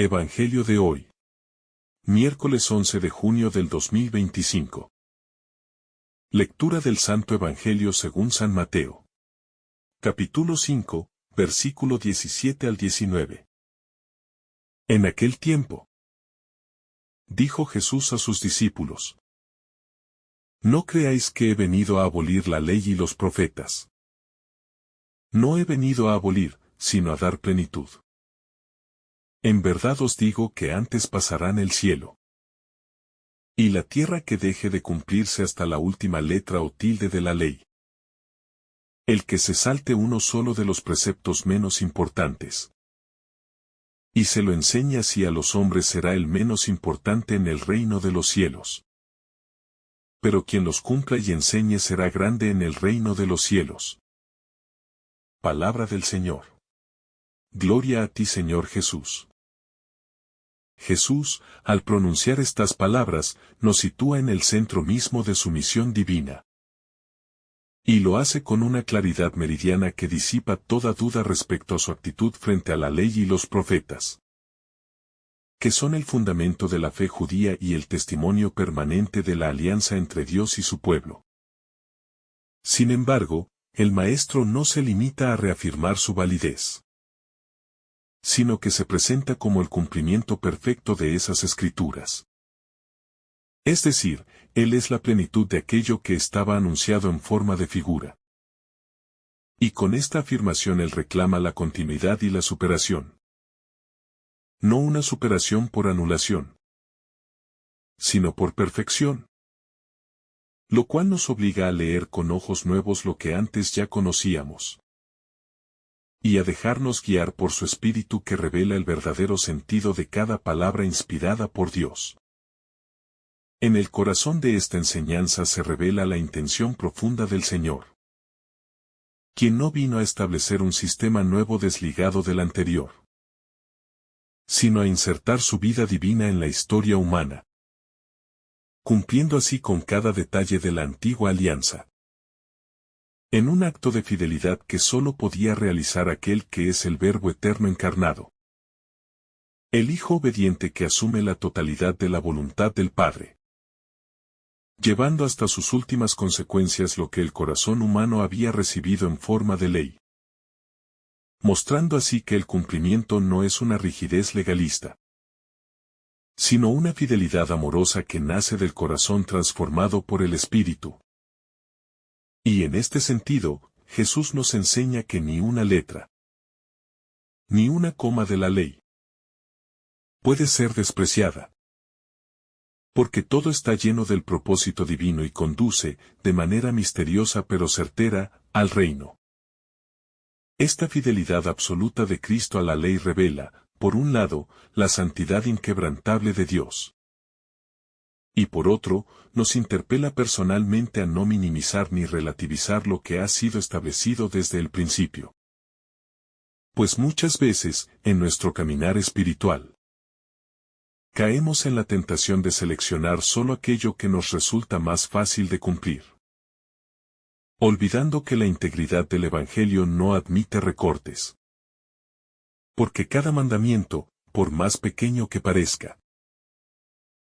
Evangelio de hoy. Miércoles 11 de junio del 2025. Lectura del Santo Evangelio según San Mateo. Capítulo 5, versículo 17 al 19. En aquel tiempo, dijo Jesús a sus discípulos: No creáis que he venido a abolir la ley y los profetas. No he venido a abolir, sino a dar plenitud. En verdad os digo que antes pasarán el cielo y la tierra que deje de cumplirse hasta la última letra o tilde de la ley. El que se salte uno solo de los preceptos menos importantes y se lo enseñe así a los hombres será el menos importante en el reino de los cielos. Pero quien los cumpla y enseñe será grande en el reino de los cielos. Palabra del Señor. Gloria a ti, Señor Jesús. Jesús, al pronunciar estas palabras, nos sitúa en el centro mismo de su misión divina. Y lo hace con una claridad meridiana que disipa toda duda respecto a su actitud frente a la ley y los profetas, que son el fundamento de la fe judía y el testimonio permanente de la alianza entre Dios y su pueblo. Sin embargo, el Maestro no se limita a reafirmar su validez, sino que se presenta como el cumplimiento perfecto de esas escrituras. Es decir, Él es la plenitud de aquello que estaba anunciado en forma de figura. Y con esta afirmación Él reclama la continuidad y la superación. No una superación por anulación, sino por perfección. Lo cual nos obliga a leer con ojos nuevos lo que antes ya conocíamos, y a dejarnos guiar por su Espíritu que revela el verdadero sentido de cada palabra inspirada por Dios. En el corazón de esta enseñanza se revela la intención profunda del Señor, quien no vino a establecer un sistema nuevo desligado del anterior, sino a insertar su vida divina en la historia humana, cumpliendo así con cada detalle de la antigua alianza, en un acto de fidelidad que sólo podía realizar aquel que es el Verbo eterno encarnado, el Hijo obediente que asume la totalidad de la voluntad del Padre, llevando hasta sus últimas consecuencias lo que el corazón humano había recibido en forma de ley, mostrando así que el cumplimiento no es una rigidez legalista, sino una fidelidad amorosa que nace del corazón transformado por el Espíritu. Y en este sentido, Jesús nos enseña que ni una letra, ni una coma de la ley puede ser despreciada, porque todo está lleno del propósito divino y conduce, de manera misteriosa pero certera, al reino. Esta fidelidad absoluta de Cristo a la ley revela, por un lado, la santidad inquebrantable de Dios, y por otro, nos interpela personalmente a no minimizar ni relativizar lo que ha sido establecido desde el principio. Pues muchas veces, en nuestro caminar espiritual, caemos en la tentación de seleccionar solo aquello que nos resulta más fácil de cumplir, olvidando que la integridad del Evangelio no admite recortes. Porque cada mandamiento, por más pequeño que parezca,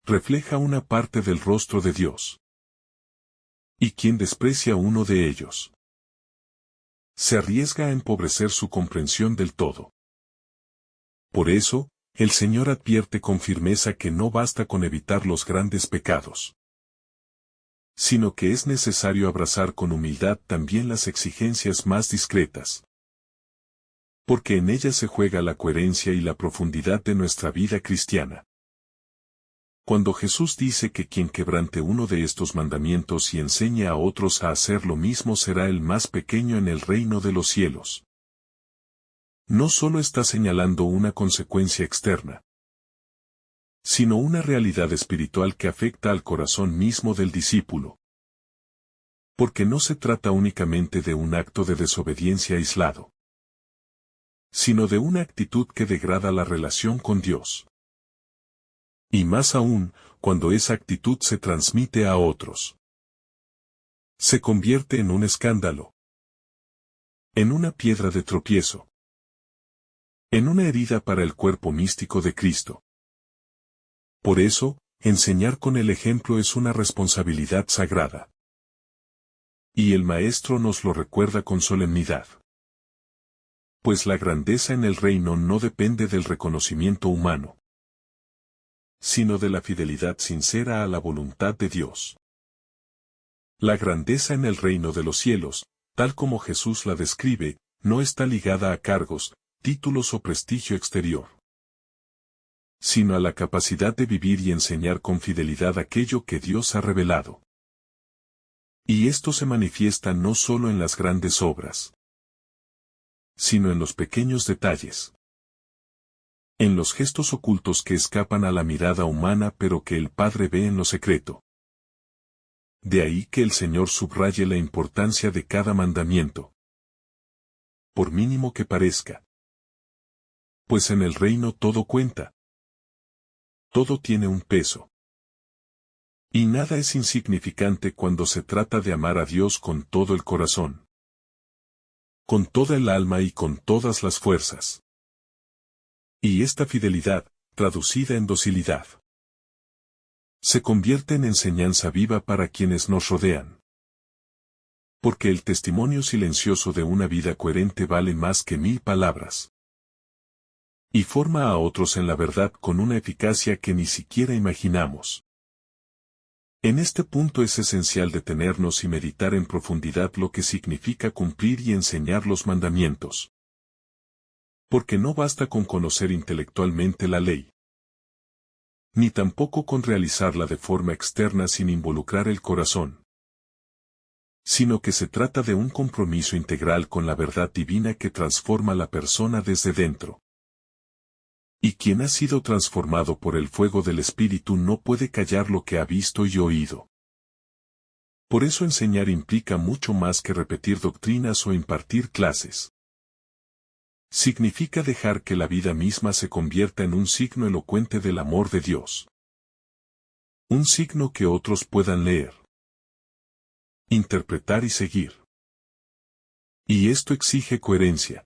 refleja una parte del rostro de Dios. Y quien desprecia uno de ellos, se arriesga a empobrecer su comprensión del todo. Por eso, el Señor advierte con firmeza que no basta con evitar los grandes pecados, sino que es necesario abrazar con humildad también las exigencias más discretas, porque en ellas se juega la coherencia y la profundidad de nuestra vida cristiana. Cuando Jesús dice que quien quebrante uno de estos mandamientos y enseñe a otros a hacer lo mismo será el más pequeño en el reino de los cielos, no solo está señalando una consecuencia externa, sino una realidad espiritual que afecta al corazón mismo del discípulo. Porque no se trata únicamente de un acto de desobediencia aislado, sino de una actitud que degrada la relación con Dios. Y más aún, cuando esa actitud se transmite a otros, se convierte en un escándalo, en una piedra de tropiezo, en una herida para el cuerpo místico de Cristo. Por eso, enseñar con el ejemplo es una responsabilidad sagrada. Y el Maestro nos lo recuerda con solemnidad. Pues la grandeza en el reino no depende del reconocimiento humano, sino de la fidelidad sincera a la voluntad de Dios. La grandeza en el reino de los cielos, tal como Jesús la describe, no está ligada a cargos, títulos o prestigio exterior, sino a la capacidad de vivir y enseñar con fidelidad aquello que Dios ha revelado. Y esto se manifiesta no solo en las grandes obras, sino en los pequeños detalles, en los gestos ocultos que escapan a la mirada humana pero que el Padre ve en lo secreto. De ahí que el Señor subraye la importancia de cada mandamiento, por mínimo que parezca. Pues en el reino todo cuenta. Todo tiene un peso. Y nada es insignificante cuando se trata de amar a Dios con todo el corazón, con toda el alma y con todas las fuerzas. Y esta fidelidad, traducida en docilidad, se convierte en enseñanza viva para quienes nos rodean. Porque el testimonio silencioso de una vida coherente vale más que 1000 palabras. Y forma a otros en la verdad con una eficacia que ni siquiera imaginamos. En este punto es esencial detenernos y meditar en profundidad lo que significa cumplir y enseñar los mandamientos. Porque no basta con conocer intelectualmente la ley, ni tampoco con realizarla de forma externa sin involucrar el corazón, sino que se trata de un compromiso integral con la verdad divina que transforma a la persona desde dentro. Y quien ha sido transformado por el fuego del Espíritu no puede callar lo que ha visto y oído. Por eso enseñar implica mucho más que repetir doctrinas o impartir clases. Significa dejar que la vida misma se convierta en un signo elocuente del amor de Dios. Un signo que otros puedan leer, interpretar y seguir. Y esto exige coherencia,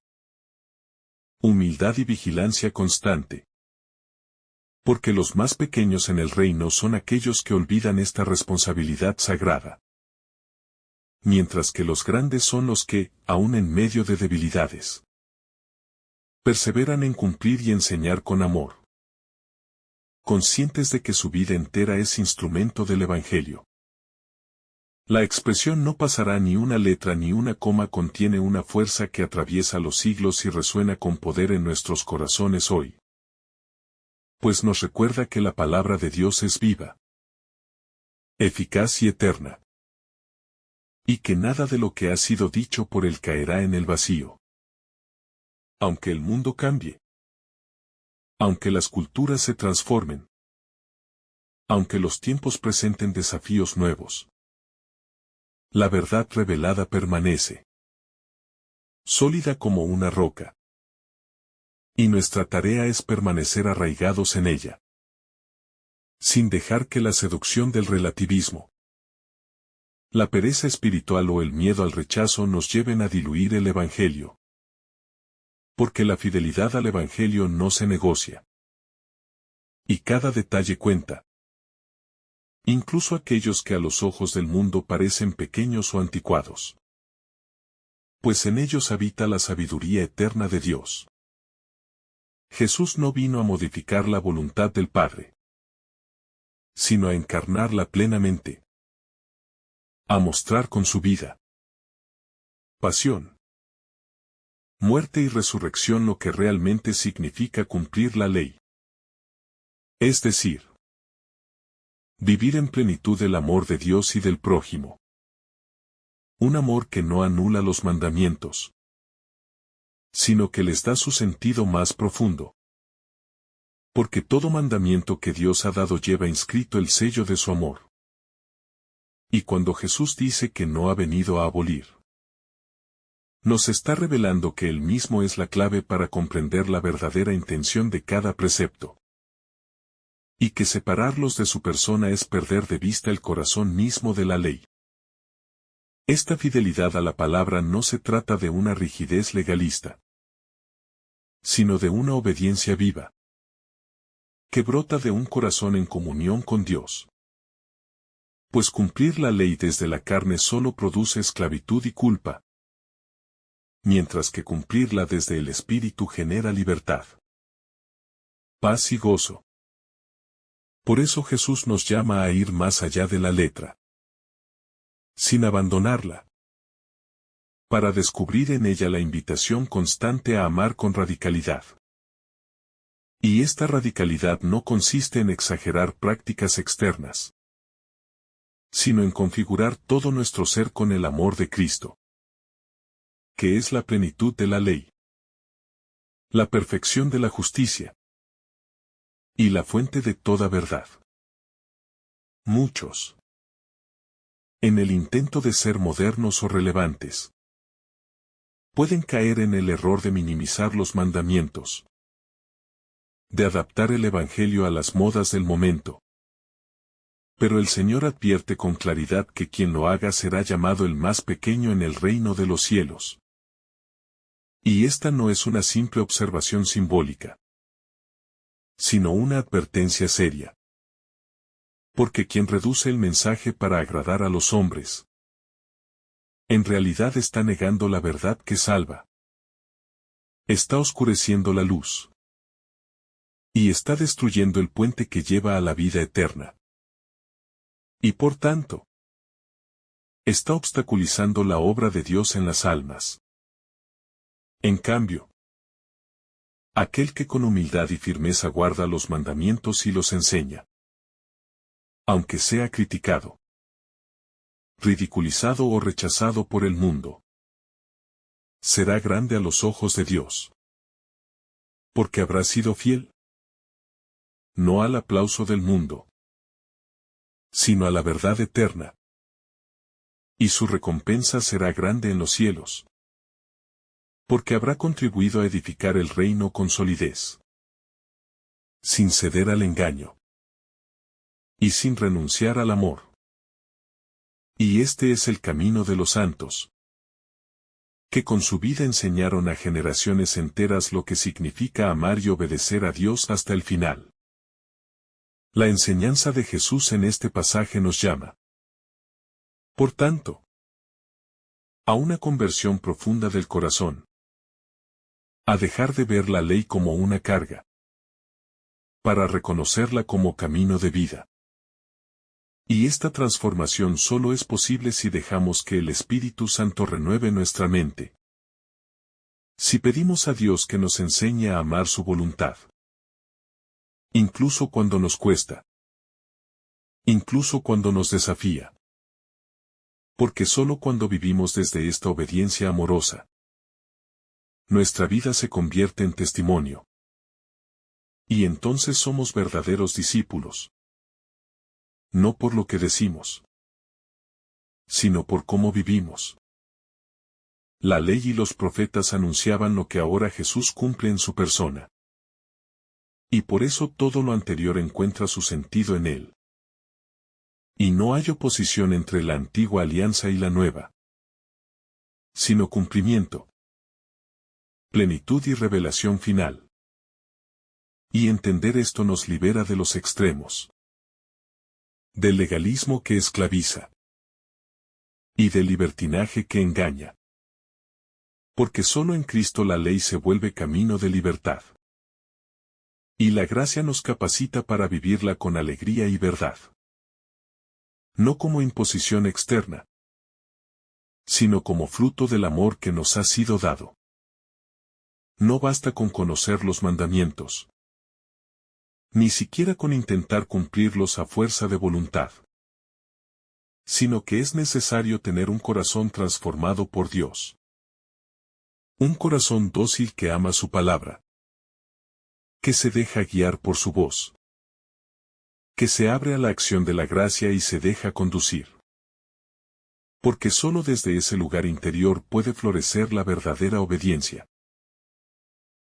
humildad y vigilancia constante. Porque los más pequeños en el reino son aquellos que olvidan esta responsabilidad sagrada, mientras que los grandes son los que, aun en medio de debilidades, perseveran en cumplir y enseñar con amor, conscientes de que su vida entera es instrumento del Evangelio. La expresión no pasará ni una letra ni una coma contiene una fuerza que atraviesa los siglos y resuena con poder en nuestros corazones hoy. Pues nos recuerda que la palabra de Dios es viva, eficaz y eterna. Y que nada de lo que ha sido dicho por él caerá en el vacío. Aunque el mundo cambie, aunque las culturas se transformen, aunque los tiempos presenten desafíos nuevos, la verdad revelada permanece, sólida como una roca. Y nuestra tarea es permanecer arraigados en ella, sin dejar que la seducción del relativismo, la pereza espiritual o el miedo al rechazo nos lleven a diluir el Evangelio. Porque la fidelidad al Evangelio no se negocia. Y cada detalle cuenta. Incluso aquellos que a los ojos del mundo parecen pequeños o anticuados. Pues en ellos habita la sabiduría eterna de Dios. Jesús no vino a modificar la voluntad del Padre, sino a encarnarla plenamente. A mostrar con su vida, pasión, muerte y resurrección lo que realmente significa cumplir la ley. Es decir, vivir en plenitud el amor de Dios y del prójimo. Un amor que no anula los mandamientos, sino que les da su sentido más profundo. Porque todo mandamiento que Dios ha dado lleva inscrito el sello de su amor. Y cuando Jesús dice que no ha venido a abolir, nos está revelando que Él mismo es la clave para comprender la verdadera intención de cada precepto. Y que separarlos de su persona es perder de vista el corazón mismo de la ley. Esta fidelidad a la palabra no se trata de una rigidez legalista, sino de una obediencia viva, que brota de un corazón en comunión con Dios. Pues cumplir la ley desde la carne solo produce esclavitud y culpa, mientras que cumplirla desde el Espíritu genera libertad, paz y gozo. Por eso Jesús nos llama a ir más allá de la letra, sin abandonarla, para descubrir en ella la invitación constante a amar con radicalidad. Y esta radicalidad no consiste en exagerar prácticas externas, sino en configurar todo nuestro ser con el amor de Cristo, que es la plenitud de la ley, la perfección de la justicia y la fuente de toda verdad. Muchos, en el intento de ser modernos o relevantes, pueden caer en el error de minimizar los mandamientos, de adaptar el Evangelio a las modas del momento. Pero el Señor advierte con claridad que quien lo haga será llamado el más pequeño en el reino de los cielos. Y esta no es una simple observación simbólica, sino una advertencia seria. Porque quien reduce el mensaje para agradar a los hombres, en realidad está negando la verdad que salva. Está oscureciendo la luz. Y está destruyendo el puente que lleva a la vida eterna. Y por tanto, está obstaculizando la obra de Dios en las almas. En cambio, aquel que con humildad y firmeza guarda los mandamientos y los enseña, aunque sea criticado, ridiculizado o rechazado por el mundo, será grande a los ojos de Dios. Porque habrá sido fiel, no al aplauso del mundo, sino a la verdad eterna. Y su recompensa será grande en los cielos. Porque habrá contribuido a edificar el reino con solidez, sin ceder al engaño, y sin renunciar al amor. Y este es el camino de los santos, que con su vida enseñaron a generaciones enteras lo que significa amar y obedecer a Dios hasta el final. La enseñanza de Jesús en este pasaje nos llama, por tanto, a una conversión profunda del corazón, a dejar de ver la ley como una carga, para reconocerla como camino de vida. Y esta transformación solo es posible si dejamos que el Espíritu Santo renueve nuestra mente. Si pedimos a Dios que nos enseñe a amar su voluntad, incluso cuando nos cuesta, incluso cuando nos desafía. Porque solo cuando vivimos desde esta obediencia amorosa, nuestra vida se convierte en testimonio. Y entonces somos verdaderos discípulos. No por lo que decimos, sino por cómo vivimos. La ley y los profetas anunciaban lo que ahora Jesús cumple en su persona. Y por eso todo lo anterior encuentra su sentido en él. Y no hay oposición entre la antigua alianza y la nueva, sino cumplimiento, plenitud y revelación final. Y entender esto nos libera de los extremos, del legalismo que esclaviza, y del libertinaje que engaña. Porque solo en Cristo la ley se vuelve camino de libertad. Y la gracia nos capacita para vivirla con alegría y verdad. No como imposición externa, sino como fruto del amor que nos ha sido dado. No basta con conocer los mandamientos, ni siquiera con intentar cumplirlos a fuerza de voluntad, sino que es necesario tener un corazón transformado por Dios. Un corazón dócil que ama su palabra, que se deja guiar por su voz, que se abre a la acción de la gracia y se deja conducir. Porque solo desde ese lugar interior puede florecer la verdadera obediencia.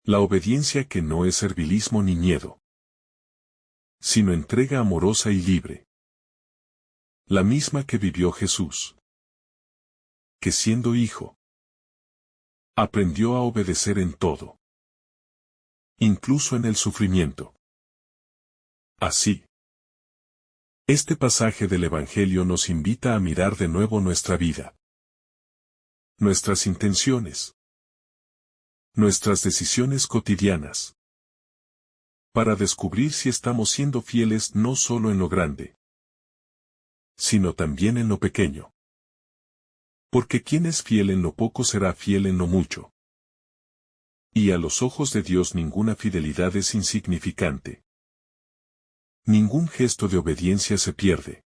La obediencia que no es servilismo ni miedo, sino entrega amorosa y libre. La misma que vivió Jesús, que siendo hijo, aprendió a obedecer en todo. incluso en el sufrimiento. Así, este pasaje del Evangelio nos invita a mirar de nuevo nuestra vida, nuestras intenciones, nuestras decisiones cotidianas, para descubrir si estamos siendo fieles no solo en lo grande, sino también en lo pequeño. Porque quien es fiel en lo poco será fiel en lo mucho. Y a los ojos de Dios ninguna fidelidad es insignificante. Ningún gesto de obediencia se pierde,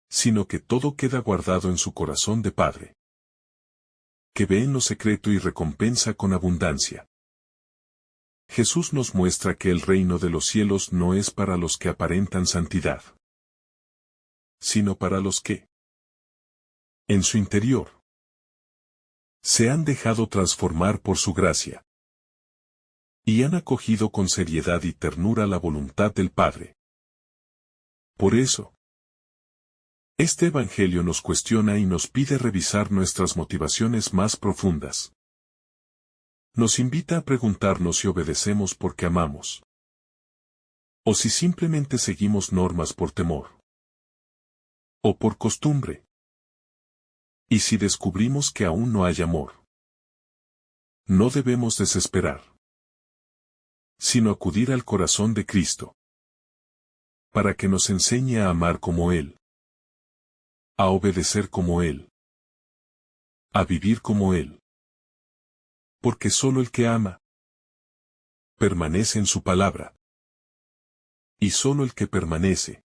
sino que todo queda guardado en su corazón de Padre, que ve en lo secreto y recompensa con abundancia. Jesús nos muestra que el reino de los cielos no es para los que aparentan santidad, sino para los que, en su interior, se han dejado transformar por su gracia, y han acogido con seriedad y ternura la voluntad del Padre. Por eso, este Evangelio nos cuestiona y nos pide revisar nuestras motivaciones más profundas. Nos invita a preguntarnos si obedecemos porque amamos, o si simplemente seguimos normas por temor, o por costumbre. Y si descubrimos que aún no hay amor, no debemos desesperar, sino acudir al corazón de Cristo, para que nos enseñe a amar como Él, a obedecer como Él, a vivir como Él. Porque solo el que ama permanece en su palabra, y solo el que permanece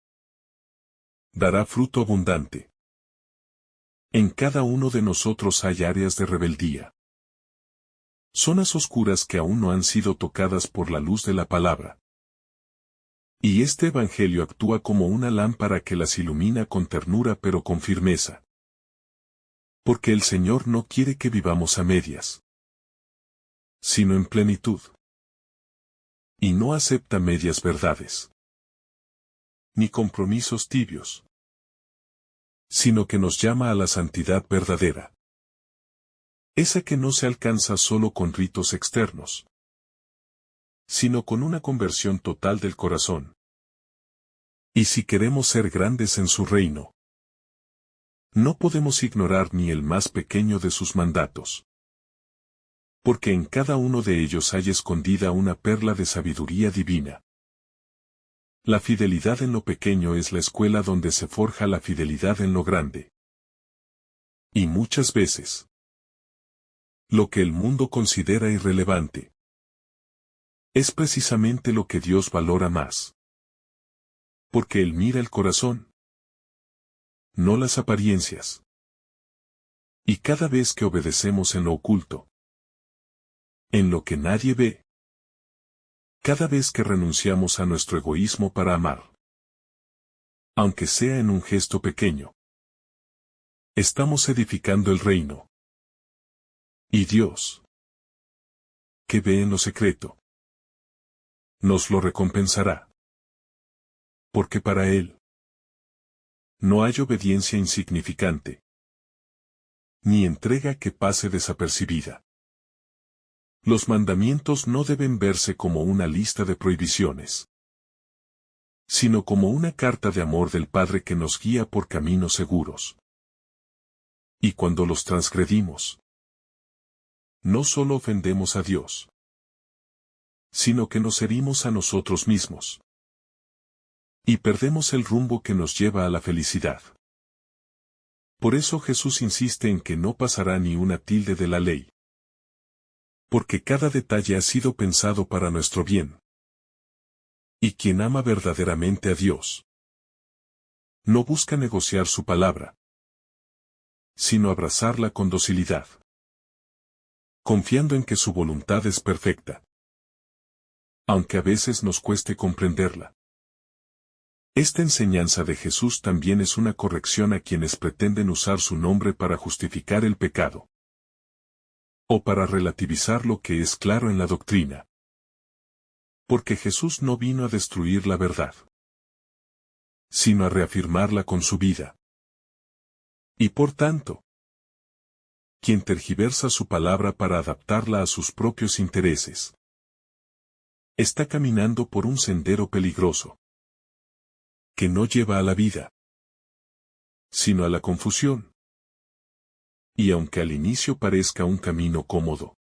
dará fruto abundante. En cada uno de nosotros hay áreas de rebeldía, zonas oscuras que aún no han sido tocadas por la luz de la palabra. Y este Evangelio actúa como una lámpara que las ilumina con ternura pero con firmeza. Porque el Señor no quiere que vivamos a medias, sino en plenitud. Y no acepta medias verdades, ni compromisos tibios, sino que nos llama a la santidad verdadera. Esa que no se alcanza solo con ritos externos, sino con una conversión total del corazón. Y si queremos ser grandes en su reino, no podemos ignorar ni el más pequeño de sus mandatos. Porque en cada uno de ellos hay escondida una perla de sabiduría divina. La fidelidad en lo pequeño es la escuela donde se forja la fidelidad en lo grande. Y muchas veces, lo que el mundo considera irrelevante es precisamente lo que Dios valora más. Porque Él mira el corazón, no las apariencias. Y cada vez que obedecemos en lo oculto, en lo que nadie ve, cada vez que renunciamos a nuestro egoísmo para amar, aunque sea en un gesto pequeño, estamos edificando el reino. Y Dios, que ve en lo secreto, nos lo recompensará. Porque para Él no hay obediencia insignificante, ni entrega que pase desapercibida. Los mandamientos no deben verse como una lista de prohibiciones, sino como una carta de amor del Padre que nos guía por caminos seguros. Y cuando los transgredimos, no solo ofendemos a Dios, sino que nos herimos a nosotros mismos. Y perdemos el rumbo que nos lleva a la felicidad. Por eso Jesús insiste en que no pasará ni una tilde de la ley. Porque cada detalle ha sido pensado para nuestro bien. Y quien ama verdaderamente a Dios, no busca negociar su palabra, sino abrazarla con docilidad, confiando en que su voluntad es perfecta, aunque a veces nos cueste comprenderla. Esta enseñanza de Jesús también es una corrección a quienes pretenden usar su nombre para justificar el pecado, o para relativizar lo que es claro en la doctrina. Porque Jesús no vino a destruir la verdad, sino a reafirmarla con su vida. Y por tanto, quien tergiversa su palabra para adaptarla a sus propios intereses, está caminando por un sendero peligroso, que no lleva a la vida, sino a la confusión. Y aunque al inicio parezca un camino cómodo,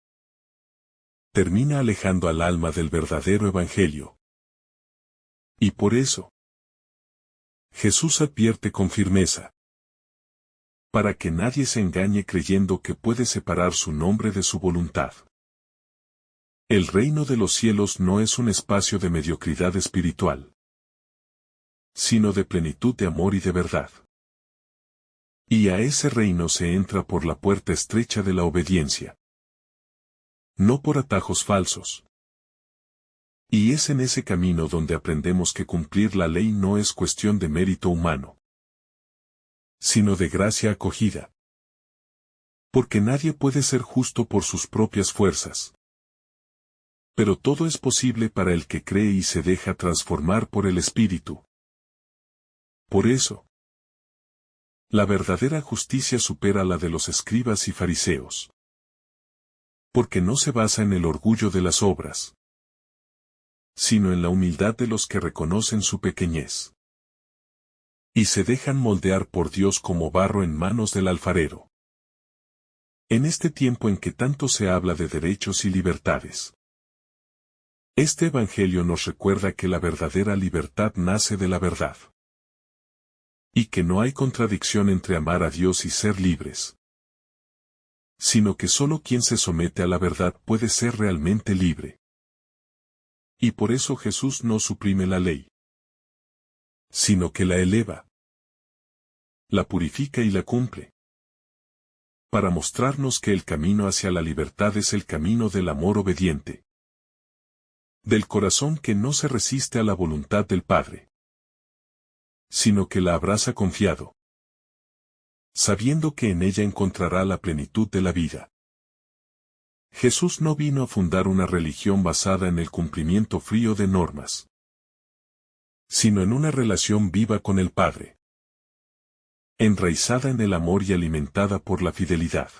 termina alejando al alma del verdadero evangelio. Y por eso, Jesús advierte con firmeza, para que nadie se engañe creyendo que puede separar su nombre de su voluntad. El reino de los cielos no es un espacio de mediocridad espiritual, sino de plenitud de amor y de verdad. Y a ese reino se entra por la puerta estrecha de la obediencia, no por atajos falsos. Y es en ese camino donde aprendemos que cumplir la ley no es cuestión de mérito humano, sino de gracia acogida. Porque nadie puede ser justo por sus propias fuerzas. Pero todo es posible para el que cree y se deja transformar por el Espíritu. Por eso, la verdadera justicia supera la de los escribas y fariseos. Porque no se basa en el orgullo de las obras, sino en la humildad de los que reconocen su pequeñez. Y se dejan moldear por Dios como barro en manos del alfarero. En este tiempo en que tanto se habla de derechos y libertades, este Evangelio nos recuerda que la verdadera libertad nace de la verdad. Y que no hay contradicción entre amar a Dios y ser libres, sino que solo quien se somete a la verdad puede ser realmente libre. Y por eso Jesús no suprime la ley, sino que la eleva, la purifica y la cumple, para mostrarnos que el camino hacia la libertad es el camino del amor obediente, del corazón que no se resiste a la voluntad del Padre, sino que la abraza confiado, sabiendo que en ella encontrará la plenitud de la vida. Jesús no vino a fundar una religión basada en el cumplimiento frío de normas, sino en una relación viva con el Padre, enraizada en el amor y alimentada por la fidelidad.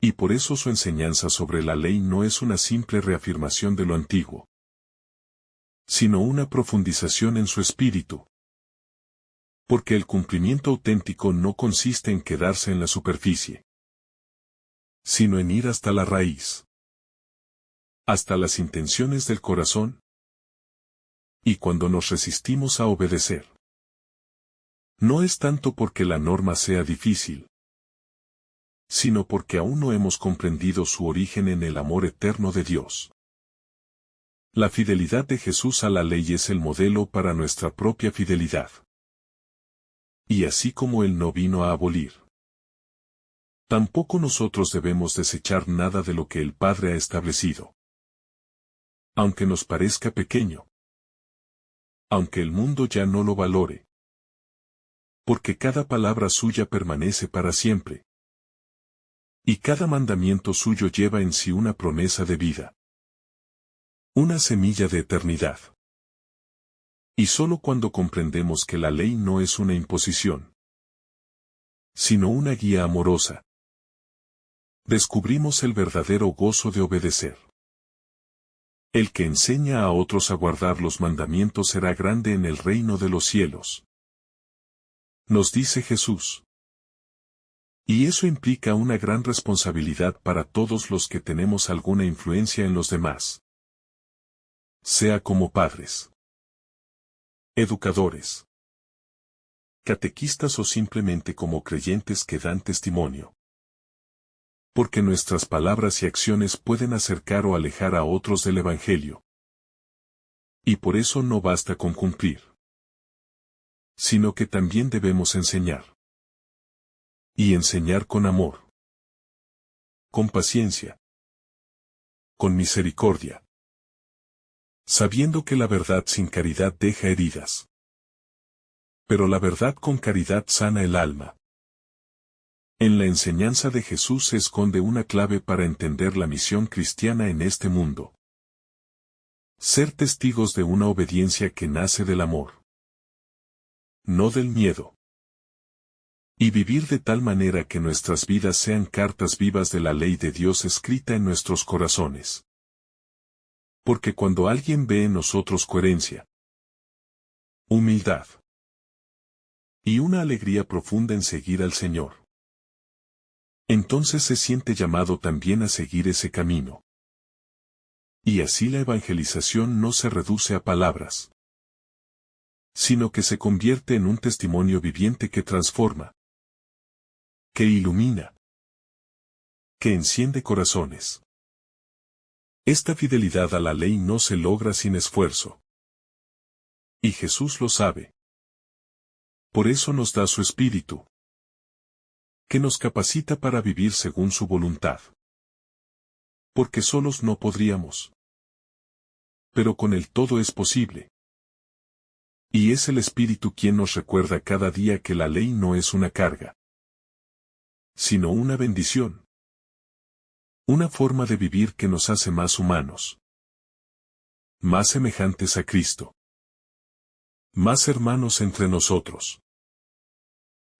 Y por eso su enseñanza sobre la ley no es una simple reafirmación de lo antiguo, sino una profundización en su espíritu. Porque el cumplimiento auténtico no consiste en quedarse en la superficie, sino en ir hasta la raíz, hasta las intenciones del corazón. Y cuando nos resistimos a obedecer, no es tanto porque la norma sea difícil, sino porque aún no hemos comprendido su origen en el amor eterno de Dios. La fidelidad de Jesús a la ley es el modelo para nuestra propia fidelidad. Y así como Él no vino a abolir, tampoco nosotros debemos desechar nada de lo que el Padre ha establecido. Aunque nos parezca pequeño, aunque el mundo ya no lo valore, porque cada palabra suya permanece para siempre. Y cada mandamiento suyo lleva en sí una promesa de vida, una semilla de eternidad. Y solo cuando comprendemos que la ley no es una imposición, sino una guía amorosa, descubrimos el verdadero gozo de obedecer. El que enseña a otros a guardar los mandamientos será grande en el reino de los cielos, nos dice Jesús. Y eso implica una gran responsabilidad para todos los que tenemos alguna influencia en los demás, sea como padres, educadores, catequistas o simplemente como creyentes que dan testimonio. Porque nuestras palabras y acciones pueden acercar o alejar a otros del Evangelio. Y por eso no basta con cumplir, sino que también debemos enseñar. Y enseñar con amor, con paciencia, con misericordia, sabiendo que la verdad sin caridad deja heridas, pero la verdad con caridad sana el alma. En la enseñanza de Jesús se esconde una clave para entender la misión cristiana en este mundo. Ser testigos de una obediencia que nace del amor, no del miedo. Y vivir de tal manera que nuestras vidas sean cartas vivas de la ley de Dios escrita en nuestros corazones. Porque cuando alguien ve en nosotros coherencia, humildad y una alegría profunda en seguir al Señor, entonces se siente llamado también a seguir ese camino. Y así la evangelización no se reduce a palabras, sino que se convierte en un testimonio viviente que transforma, que ilumina, que enciende corazones. Esta fidelidad a la ley no se logra sin esfuerzo. Y Jesús lo sabe. Por eso nos da su Espíritu, que nos capacita para vivir según su voluntad. Porque solos no podríamos. Pero con Él todo es posible. Y es el Espíritu quien nos recuerda cada día que la ley no es una carga, sino una bendición. Una forma de vivir que nos hace más humanos, más semejantes a Cristo, más hermanos entre nosotros.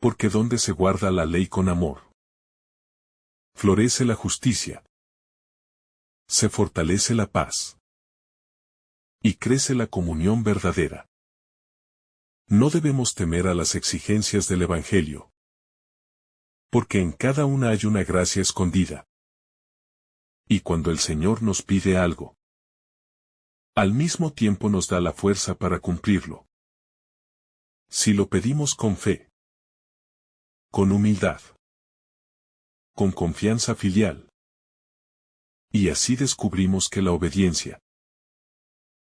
Porque donde se guarda la ley con amor, florece la justicia, se fortalece la paz y crece la comunión verdadera. No debemos temer a las exigencias del Evangelio, porque en cada una hay una gracia escondida. Y cuando el Señor nos pide algo, al mismo tiempo nos da la fuerza para cumplirlo. Si lo pedimos con fe, con humildad, con confianza filial. Y así descubrimos que la obediencia,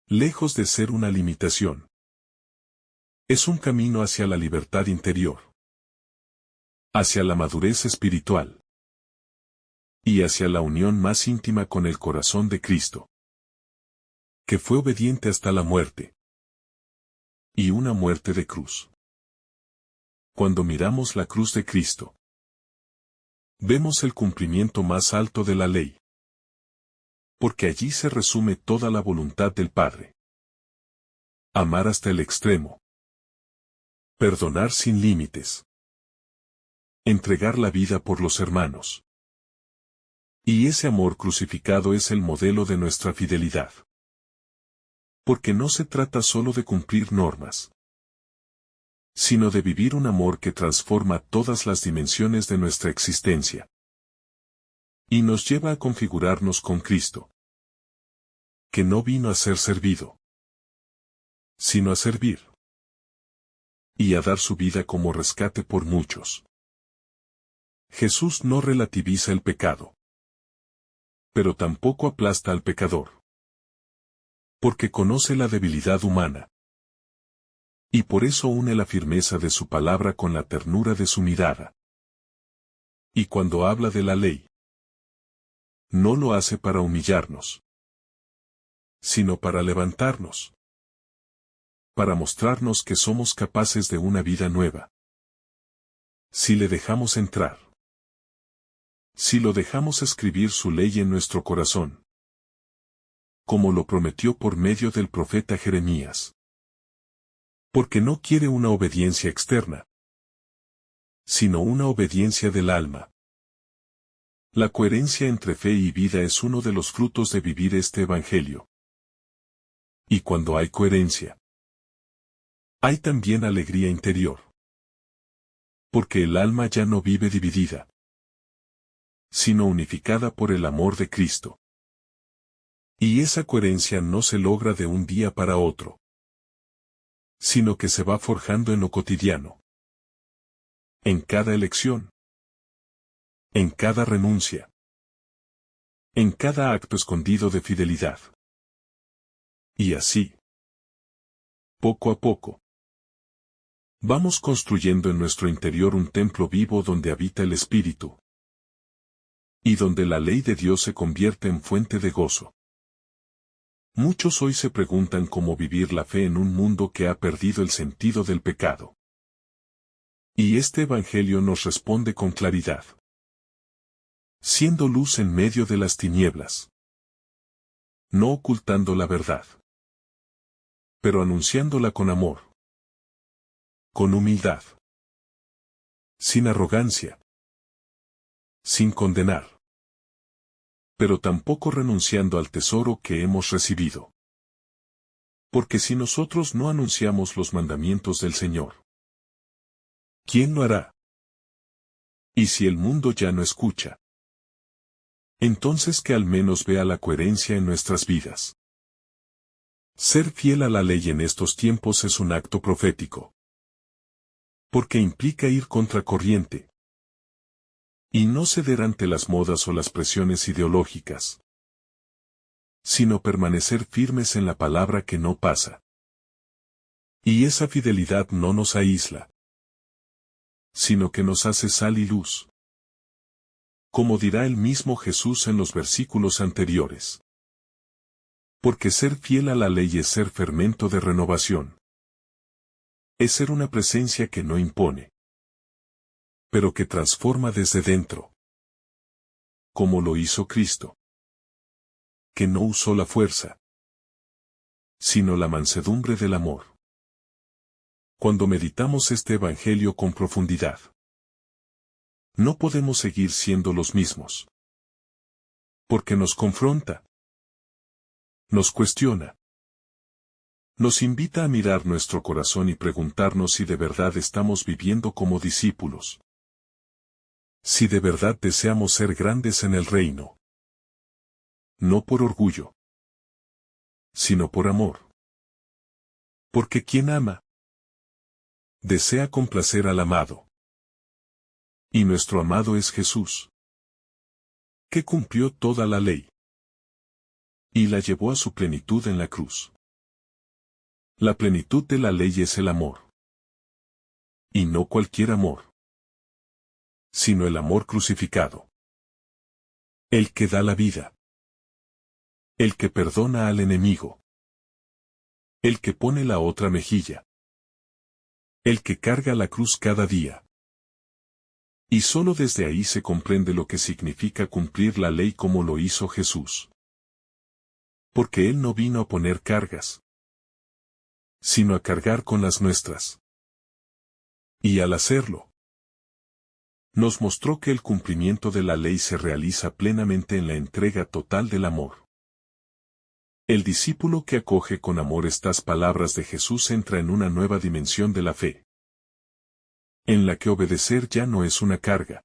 lejos de ser una limitación, es un camino hacia la libertad interior, hacia la madurez espiritual y hacia la unión más íntima con el corazón de Cristo, que fue obediente hasta la muerte, y una muerte de cruz. Cuando miramos la cruz de Cristo, vemos el cumplimiento más alto de la ley, porque allí se resume toda la voluntad del Padre. Amar hasta el extremo, perdonar sin límites, entregar la vida por los hermanos. Y ese amor crucificado es el modelo de nuestra fidelidad. Porque no se trata solo de cumplir normas, sino de vivir un amor que transforma todas las dimensiones de nuestra existencia. Y nos lleva a configurarnos con Cristo, que no vino a ser servido, sino a servir, y a dar su vida como rescate por muchos. Jesús no relativiza el pecado, pero tampoco aplasta al pecador, porque conoce la debilidad humana. Y por eso une la firmeza de su palabra con la ternura de su mirada. Y cuando habla de la ley, no lo hace para humillarnos, sino para levantarnos, para mostrarnos que somos capaces de una vida nueva. Si le dejamos entrar, si lo dejamos escribir su ley en nuestro corazón, como lo prometió por medio del profeta Jeremías. Porque no quiere una obediencia externa, sino una obediencia del alma. La coherencia entre fe y vida es uno de los frutos de vivir este Evangelio. Y cuando hay coherencia, hay también alegría interior. Porque el alma ya no vive dividida, sino unificada por el amor de Cristo. Y esa coherencia no se logra de un día para otro, sino que se va forjando en lo cotidiano. En cada elección, en cada renuncia, en cada acto escondido de fidelidad. Y así, poco a poco, vamos construyendo en nuestro interior un templo vivo donde habita el Espíritu, y donde la ley de Dios se convierte en fuente de gozo. Muchos hoy se preguntan cómo vivir la fe en un mundo que ha perdido el sentido del pecado. Y este Evangelio nos responde con claridad. Siendo luz en medio de las tinieblas. No ocultando la verdad, pero anunciándola con amor. Con humildad. Sin arrogancia. Sin condenar. pero tampoco renunciando al tesoro que hemos recibido. Porque si nosotros no anunciamos los mandamientos del Señor, ¿quién lo hará? Y si el mundo ya no escucha, entonces que al menos vea la coherencia en nuestras vidas. Ser fiel a la ley en estos tiempos es un acto profético, porque implica ir contracorriente y no ceder ante las modas o las presiones ideológicas, sino permanecer firmes en la palabra que no pasa. Y esa fidelidad no nos aísla, sino que nos hace sal y luz. Como dirá el mismo Jesús en los versículos anteriores. Porque ser fiel a la ley es ser fermento de renovación. Es ser una presencia que no impone, pero que transforma desde dentro. Como lo hizo Cristo, que no usó la fuerza, sino la mansedumbre del amor. Cuando meditamos este Evangelio con profundidad, no podemos seguir siendo los mismos. Porque nos confronta, nos cuestiona, nos invita a mirar nuestro corazón y preguntarnos si de verdad estamos viviendo como discípulos. Si de verdad deseamos ser grandes en el reino. No por orgullo, sino por amor. Porque quien ama, desea complacer al amado. Y nuestro amado es Jesús, que cumplió toda la ley y la llevó a su plenitud en la cruz. La plenitud de la ley es el amor. Y no cualquier amor, sino el amor crucificado. El que da la vida. El que perdona al enemigo. El que pone la otra mejilla. El que carga la cruz cada día. Y solo desde ahí se comprende lo que significa cumplir la ley como lo hizo Jesús. Porque Él no vino a poner cargas, sino a cargar con las nuestras. Y al hacerlo, nos mostró que el cumplimiento de la ley se realiza plenamente en la entrega total del amor. El discípulo que acoge con amor estas palabras de Jesús entra en una nueva dimensión de la fe, en la que obedecer ya no es una carga,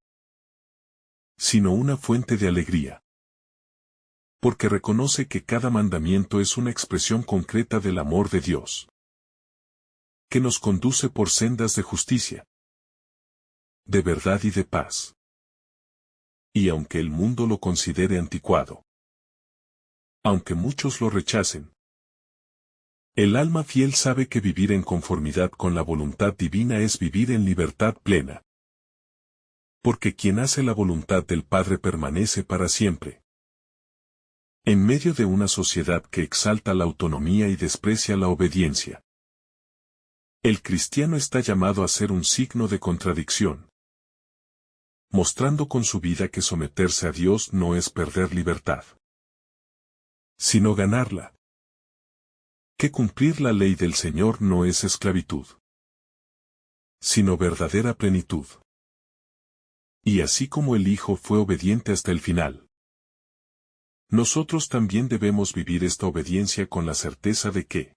sino una fuente de alegría. Porque reconoce que cada mandamiento es una expresión concreta del amor de Dios, que nos conduce por sendas de justicia, de verdad y de paz. Y aunque el mundo lo considere anticuado, aunque muchos lo rechacen, el alma fiel sabe que vivir en conformidad con la voluntad divina es vivir en libertad plena. Porque quien hace la voluntad del Padre permanece para siempre. En medio de una sociedad que exalta la autonomía y desprecia la obediencia, el cristiano está llamado a ser un signo de contradicción, mostrando con su vida que someterse a Dios no es perder libertad, sino ganarla. Que cumplir la ley del Señor no es esclavitud, sino verdadera plenitud. Y así como el Hijo fue obediente hasta el final, nosotros también debemos vivir esta obediencia con la certeza de que,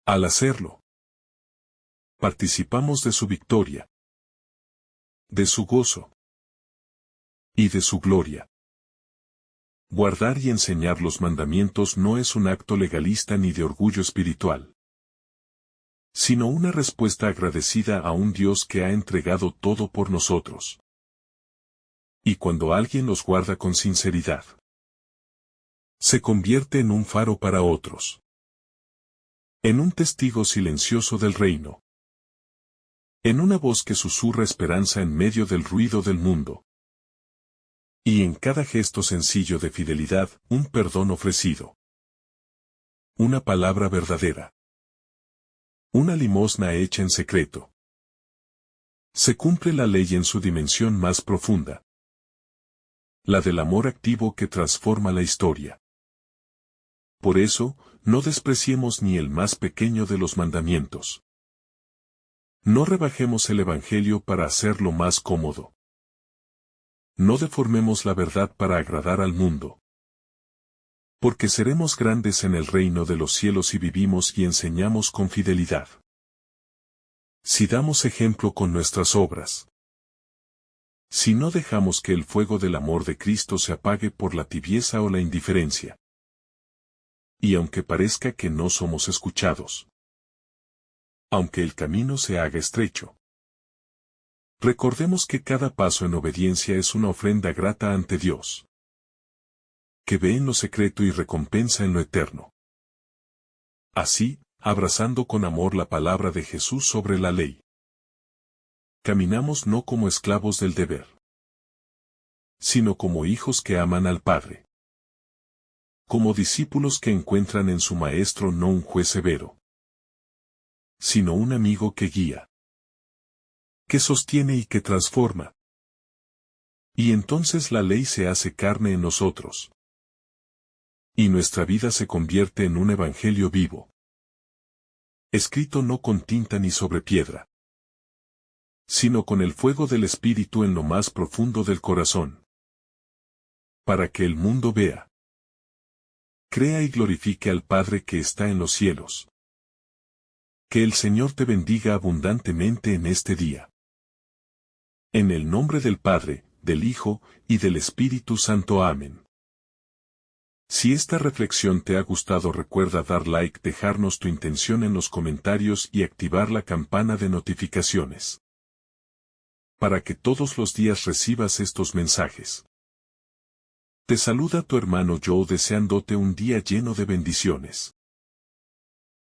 al hacerlo, participamos de su victoria, de su gozo y de su gloria. Guardar y enseñar los mandamientos no es un acto legalista ni de orgullo espiritual, sino una respuesta agradecida a un Dios que ha entregado todo por nosotros. Y cuando alguien los guarda con sinceridad, se convierte en un faro para otros, en un testigo silencioso del reino, en una voz que susurra esperanza en medio del ruido del mundo. Y en cada gesto sencillo de fidelidad, un perdón ofrecido. Una palabra verdadera. Una limosna hecha en secreto. Se cumple la ley en su dimensión más profunda. La del amor activo que transforma la historia. Por eso, no despreciemos ni el más pequeño de los mandamientos. No rebajemos el Evangelio para hacerlo más cómodo. No deformemos la verdad para agradar al mundo. Porque seremos grandes en el reino de los cielos si vivimos y enseñamos con fidelidad. Si damos ejemplo con nuestras obras. Si no dejamos que el fuego del amor de Cristo se apague por la tibieza o la indiferencia. Y aunque parezca que no somos escuchados. Aunque el camino se haga estrecho. Recordemos que cada paso en obediencia es una ofrenda grata ante Dios. Que ve en lo secreto y recompensa en lo eterno. Así, abrazando con amor la palabra de Jesús sobre la ley. Caminamos no como esclavos del deber, sino como hijos que aman al Padre. Como discípulos que encuentran en su Maestro no un juez severo, sino un amigo que guía, que sostiene y que transforma. Y entonces la ley se hace carne en nosotros. Y nuestra vida se convierte en un evangelio vivo. Escrito no con tinta ni sobre piedra, sino con el fuego del Espíritu en lo más profundo del corazón. Para que el mundo vea, crea y glorifique al Padre que está en los cielos. Que el Señor te bendiga abundantemente en este día. En el nombre del Padre, del Hijo, y del Espíritu Santo. Amén. Si esta reflexión te ha gustado, recuerda dar like, dejarnos tu intención en los comentarios y activar la campana de notificaciones. Para que todos los días recibas estos mensajes. Te saluda tu hermano Joe deseándote un día lleno de bendiciones.